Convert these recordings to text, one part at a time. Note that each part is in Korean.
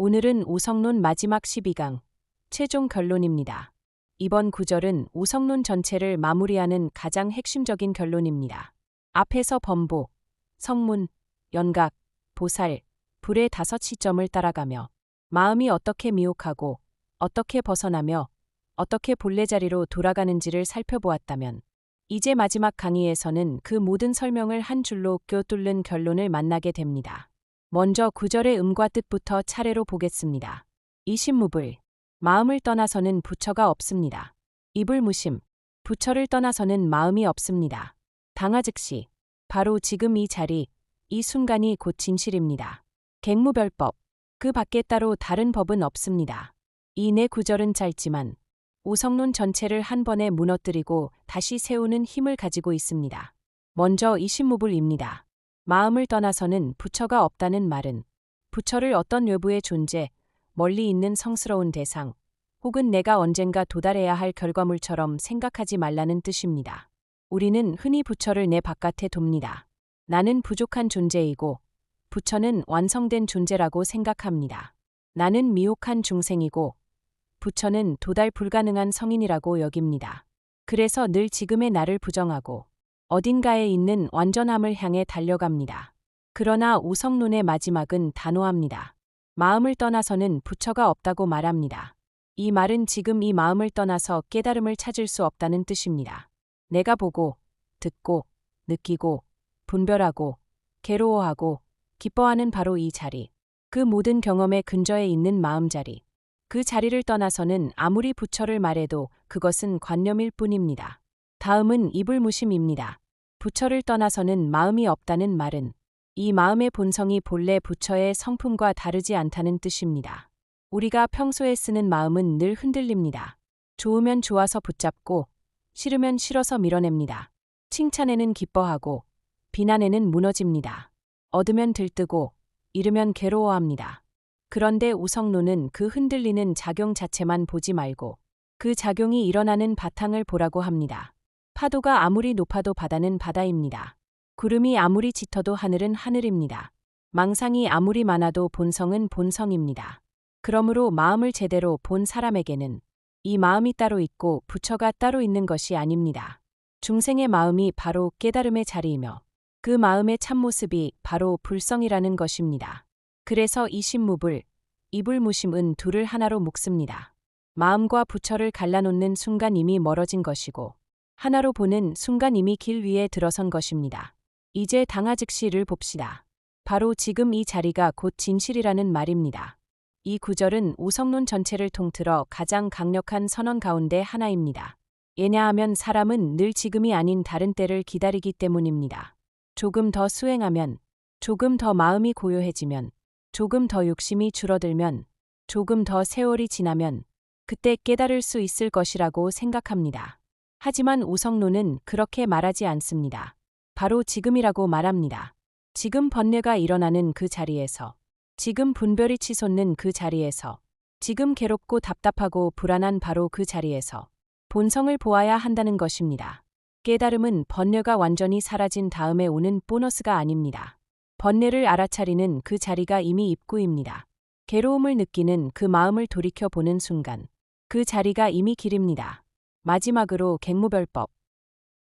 오늘은 우성론 마지막 12강, 최종 결론입니다. 이번 구절은 우성론 전체를 마무리하는 가장 핵심적인 결론입니다. 앞에서 범보, 성문, 연각, 보살, 불의 5시점을 따라가며 마음이 어떻게 미혹하고 어떻게 벗어나며 어떻게 본래 자리로 돌아가는지를 살펴보았다면 이제 마지막 강의에서는 그 모든 설명을 한 줄로 꿰뚫는 결론을 만나게 됩니다. 먼저 구절의 음과 뜻부터 차례로 보겠습니다. 이신무불, 마음을 떠나서는 부처가 없습니다. 이불무심, 부처를 떠나서는 마음이 없습니다. 당하즉시, 바로 지금 이 자리, 이 순간이 곧 진실입니다. 객무별법, 그 밖에 따로 다른 법은 없습니다. 이 네 구절은 짧지만 우성론 전체를 한 번에 무너뜨리고 다시 세우는 힘을 가지고 있습니다. 먼저 이신무불입니다. 마음을 떠나서는 부처가 없다는 말은 부처를 어떤 외부의 존재, 멀리 있는 성스러운 대상, 혹은 내가 언젠가 도달해야 할 결과물처럼 생각하지 말라는 뜻입니다. 우리는 흔히 부처를 내 바깥에 둡니다. 나는 부족한 존재이고 부처는 완성된 존재라고 생각합니다. 나는 미혹한 중생이고 부처는 도달 불가능한 성인이라고 여깁니다. 그래서 늘 지금의 나를 부정하고 어딘가에 있는 완전함을 향해 달려갑니다. 그러나 우성론의 마지막은 단호합니다. 마음을 떠나서는 부처가 없다고 말합니다. 이 말은 지금 이 마음을 떠나서 깨달음을 찾을 수 없다는 뜻입니다. 내가 보고, 듣고, 느끼고, 분별하고, 괴로워하고, 기뻐하는 바로 이 자리, 그 모든 경험의 근저에 있는 마음자리, 그 자리를 떠나서는 아무리 부처를 말해도 그것은 관념일 뿐입니다. 다음은 이불무심입니다. 부처를 떠나서는 마음이 없다는 말은 이 마음의 본성이 본래 부처의 성품과 다르지 않다는 뜻입니다. 우리가 평소에 쓰는 마음은 늘 흔들립니다. 좋으면 좋아서 붙잡고 싫으면 싫어서 밀어냅니다. 칭찬에는 기뻐하고 비난에는 무너집니다. 얻으면 들뜨고 잃으면 괴로워합니다. 그런데 우성론은 그 흔들리는 작용 자체만 보지 말고 그 작용이 일어나는 바탕을 보라고 합니다. 파도가 아무리 높아도 바다는 바다입니다. 구름이 아무리 짙어도 하늘은 하늘입니다. 망상이 아무리 많아도 본성은 본성입니다. 그러므로 마음을 제대로 본 사람에게는 이 마음이 따로 있고 부처가 따로 있는 것이 아닙니다. 중생의 마음이 바로 깨달음의 자리이며 그 마음의 참모습이 바로 불성이라는 것입니다. 그래서 이신무불, 이불무심은 둘을 하나로 묶습니다. 마음과 부처를 갈라놓는 순간 이미 멀어진 것이고 하나로 보는 순간 이미 길 위에 들어선 것입니다. 이제 당하즉시를 봅시다. 바로 지금 이 자리가 곧 진실이라는 말입니다. 이 구절은 우성론 전체를 통틀어 가장 강력한 선언 가운데 하나입니다. 왜냐하면 사람은 늘 지금이 아닌 다른 때를 기다리기 때문입니다. 조금 더 수행하면, 조금 더 마음이 고요해지면, 조금 더 욕심이 줄어들면, 조금 더 세월이 지나면 그때 깨달을 수 있을 것이라고 생각합니다. 하지만 우성론은 그렇게 말하지 않습니다. 바로 지금이라고 말합니다. 지금 번뇌가 일어나는 그 자리에서, 지금 분별이 치솟는 그 자리에서, 지금 괴롭고 답답하고 불안한 바로 그 자리에서 본성을 보아야 한다는 것입니다. 깨달음은 번뇌가 완전히 사라진 다음에 오는 보너스가 아닙니다. 번뇌를 알아차리는 그 자리가 이미 입구입니다. 괴로움을 느끼는 그 마음을 돌이켜보는 순간, 그 자리가 이미 길입니다. 마지막으로 객무별법.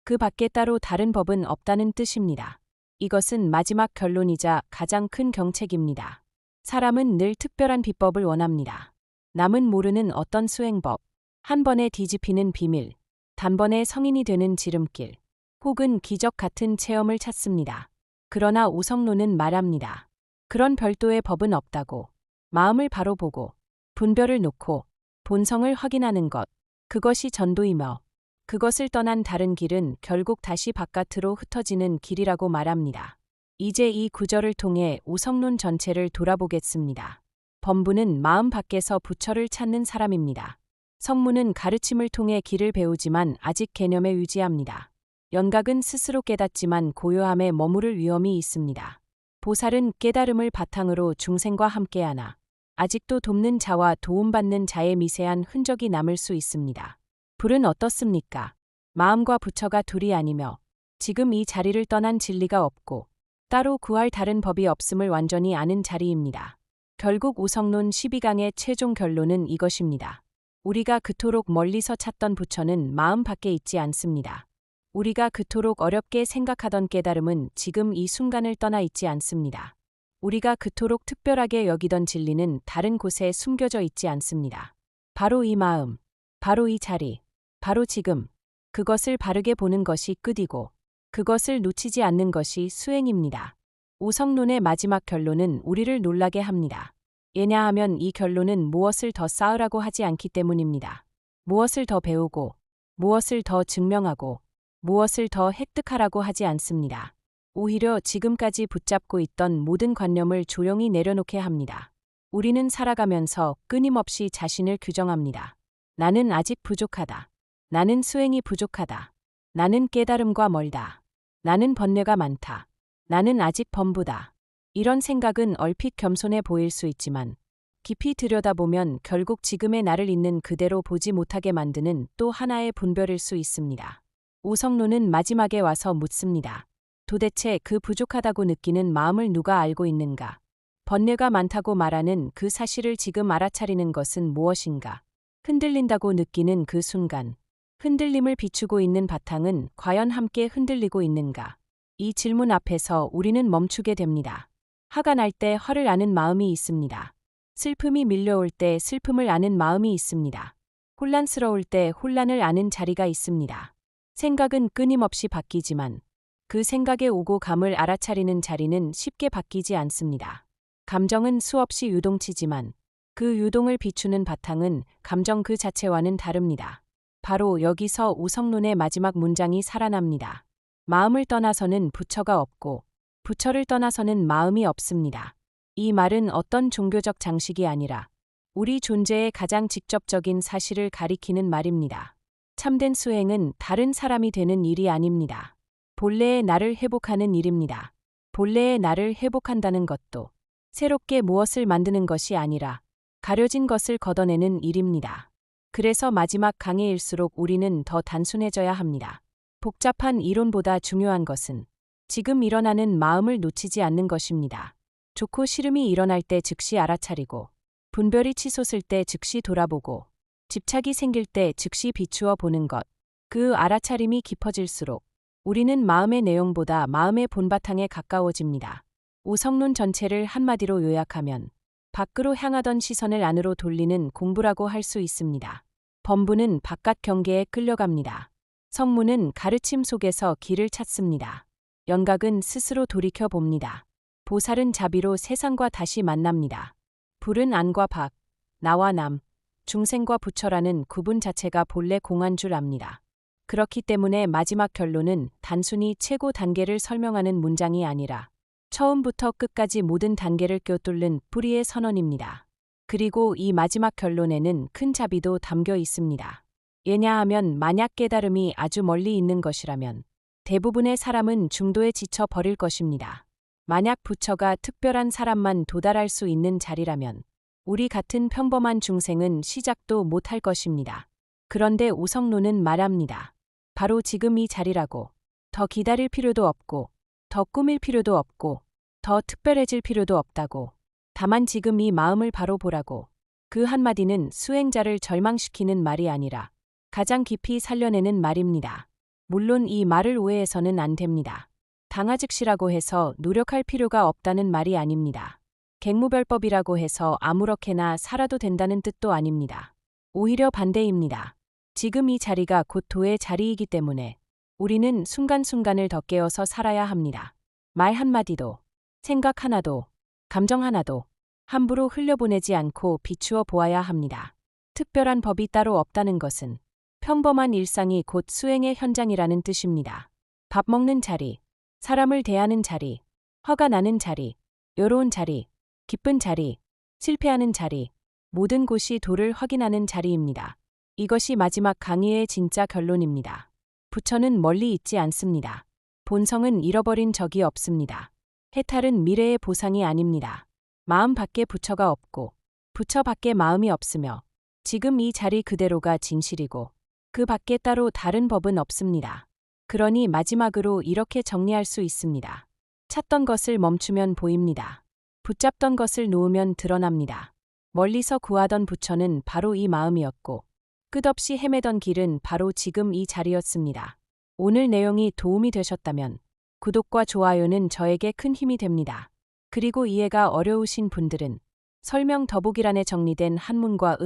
그 밖에 따로 다른 법은 없다는 뜻입니다. 이것은 마지막 결론이자 가장 큰 경책입니다. 사람은 늘 특별한 비법을 원합니다. 남은 모르는 어떤 수행법, 한 번에 뒤집히는 비밀, 단번에 성인이 되는 지름길, 혹은 기적 같은 체험을 찾습니다. 그러나 우성론은 말합니다. 그런 별도의 법은 없다고. 마음을 바로 보고, 분별을 놓고, 본성을 확인하는 것, 그것이 전도이며 그것을 떠난 다른 길은 결국 다시 바깥으로 흩어지는 길이라고 말합니다. 이제 이 구절을 통해 우성론 전체를 돌아보겠습니다. 범부는 마음 밖에서 부처를 찾는 사람입니다. 성문은 가르침을 통해 길을 배우지만 아직 개념에 유지합니다. 연각은 스스로 깨닫지만 고요함에 머무를 위험이 있습니다. 보살은 깨달음을 바탕으로 중생과 함께하나 아직도 돕는 자와 도움받는 자의 미세한 흔적이 남을 수 있습니다. 불은 어떻습니까? 마음과 부처가 둘이 아니며 지금 이 자리를 떠난 진리가 없고 따로 구할 다른 법이 없음을 완전히 아는 자리입니다. 결국 오성론 12강의 최종 결론은 이것입니다. 우리가 그토록 멀리서 찾던 부처는 마음 밖에 있지 않습니다. 우리가 그토록 어렵게 생각하던 깨달음은 지금 이 순간을 떠나 있지 않습니다. 우리가 그토록 특별하게 여기던 진리는 다른 곳에 숨겨져 있지 않습니다. 바로 이 마음, 바로 이 자리, 바로 지금, 그것을 바르게 보는 것이 끝이고 그것을 놓치지 않는 것이 수행입니다. 오성론의 마지막 결론은 우리를 놀라게 합니다. 왜냐하면 이 결론은 무엇을 더 쌓으라고 하지 않기 때문입니다. 무엇을 더 배우고, 무엇을 더 증명하고, 무엇을 더 획득하라고 하지 않습니다. 오히려 지금까지 붙잡고 있던 모든 관념을 조용히 내려놓게 합니다. 우리는 살아가면서 끊임없이 자신을 규정합니다. 나는 아직 부족하다. 나는 수행이 부족하다. 나는 깨달음과 멀다. 나는 번뇌가 많다. 나는 아직 범부다. 이런 생각은 얼핏 겸손해 보일 수 있지만 깊이 들여다보면 결국 지금의 나를 있는 그대로 보지 못하게 만드는 또 하나의 분별일 수 있습니다. 오성론은 마지막에 와서 묻습니다. 도대체 그 부족하다고 느끼는 마음을 누가 알고 있는가? 번뇌가 많다고 말하는 그 사실을 지금 알아차리는 것은 무엇인가? 흔들린다고 느끼는 그 순간, 흔들림을 비추고 있는 바탕은 과연 함께 흔들리고 있는가? 이 질문 앞에서 우리는 멈추게 됩니다. 화가 날 때 화를 아는 마음이 있습니다. 슬픔이 밀려올 때 슬픔을 아는 마음이 있습니다. 혼란스러울 때 혼란을 아는 자리가 있습니다. 생각은 끊임없이 바뀌지만 그 생각에 오고 감을 알아차리는 자리는 쉽게 바뀌지 않습니다. 감정은 수없이 유동치지만 그 유동을 비추는 바탕은 감정 그 자체와는 다릅니다. 바로 여기서 오성론의 마지막 문장이 살아납니다. 마음을 떠나서는 부처가 없고 부처를 떠나서는 마음이 없습니다. 이 말은 어떤 종교적 장식이 아니라 우리 존재의 가장 직접적인 사실을 가리키는 말입니다. 참된 수행은 다른 사람이 되는 일이 아닙니다. 본래의 나를 회복하는 일입니다. 본래의 나를 회복한다는 것도 새롭게 무엇을 만드는 것이 아니라 가려진 것을 걷어내는 일입니다. 그래서 마지막 강해일수록 우리는 더 단순해져야 합니다. 복잡한 이론보다 중요한 것은 지금 일어나는 마음을 놓치지 않는 것입니다. 좋고 싫음이 일어날 때 즉시 알아차리고, 분별이 치솟을 때 즉시 돌아보고, 집착이 생길 때 즉시 비추어 보는 것. 그 알아차림이 깊어질수록 우리는 마음의 내용보다 마음의 본바탕에 가까워집니다. 오성론 전체를 한마디로 요약하면 밖으로 향하던 시선을 안으로 돌리는 공부라고 할 수 있습니다. 범부는 바깥 경계에 끌려갑니다. 성문은 가르침 속에서 길을 찾습니다. 영각은 스스로 돌이켜 봅니다. 보살은 자비로 세상과 다시 만납니다. 불은 안과 밖, 나와 남, 중생과 부처라는 구분 자체가 본래 공한 줄 압니다. 그렇기 때문에 마지막 결론은 단순히 최고 단계를 설명하는 문장이 아니라 처음부터 끝까지 모든 단계를 꿰뚫는 뿌리의 선언입니다. 그리고 이 마지막 결론에는 큰 자비도 담겨 있습니다. 왜냐하면 만약 깨달음이 아주 멀리 있는 것이라면 대부분의 사람은 중도에 지쳐 버릴 것입니다. 만약 부처가 특별한 사람만 도달할 수 있는 자리라면 우리 같은 평범한 중생은 시작도 못할 것입니다. 그런데 오성론은 말합니다. 바로 지금 이 자리라고. 더 기다릴 필요도 없고, 더 꾸밀 필요도 없고, 더 특별해질 필요도 없다고. 다만 지금 이 마음을 바로 보라고. 그 한마디는 수행자를 절망시키는 말이 아니라 가장 깊이 살려내는 말입니다. 물론 이 말을 오해해서는 안 됩니다. 당하즉시라고 해서 노력할 필요가 없다는 말이 아닙니다. 객무별법이라고 해서 아무렇게나 살아도 된다는 뜻도 아닙니다. 오히려 반대입니다. 지금 이 자리가 곧 도의 자리이기 때문에 우리는 순간순간을 더 깨어서 살아야 합니다. 말 한마디도, 생각 하나도, 감정 하나도 함부로 흘려보내지 않고 비추어 보아야 합니다. 특별한 법이 따로 없다는 것은 평범한 일상이 곧 수행의 현장이라는 뜻입니다. 밥 먹는 자리, 사람을 대하는 자리, 화가 나는 자리, 외로운 자리, 기쁜 자리, 실패하는 자리, 모든 곳이 도를 확인하는 자리입니다. 이것이 마지막 강의의 진짜 결론입니다. 부처는 멀리 있지 않습니다. 본성은 잃어버린 적이 없습니다. 해탈은 미래의 보상이 아닙니다. 마음 밖에 부처가 없고 부처 밖에 마음이 없으며 지금 이 자리 그대로가 진실이고 그 밖에 따로 다른 법은 없습니다. 그러니 마지막으로 이렇게 정리할 수 있습니다. 찾던 것을 멈추면 보입니다. 붙잡던 것을 놓으면 드러납니다. 멀리서 구하던 부처는 바로 이 마음이었고, 끝없이 헤매던 길은 바로 지금 이 자리였습니다. 오늘 내용이 도움이 되셨다면 구독과 좋아요는 저에게 큰 힘이 됩니다. 그리고 이해가 어려우신 분들은 설명 더보기란에 정리된 한문과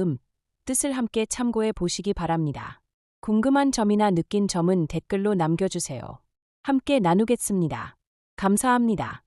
뜻을 함께 참고해 보시기 바랍니다. 궁금한 점이나 느낀 점은 댓글로 남겨주세요. 함께 나누겠습니다. 감사합니다.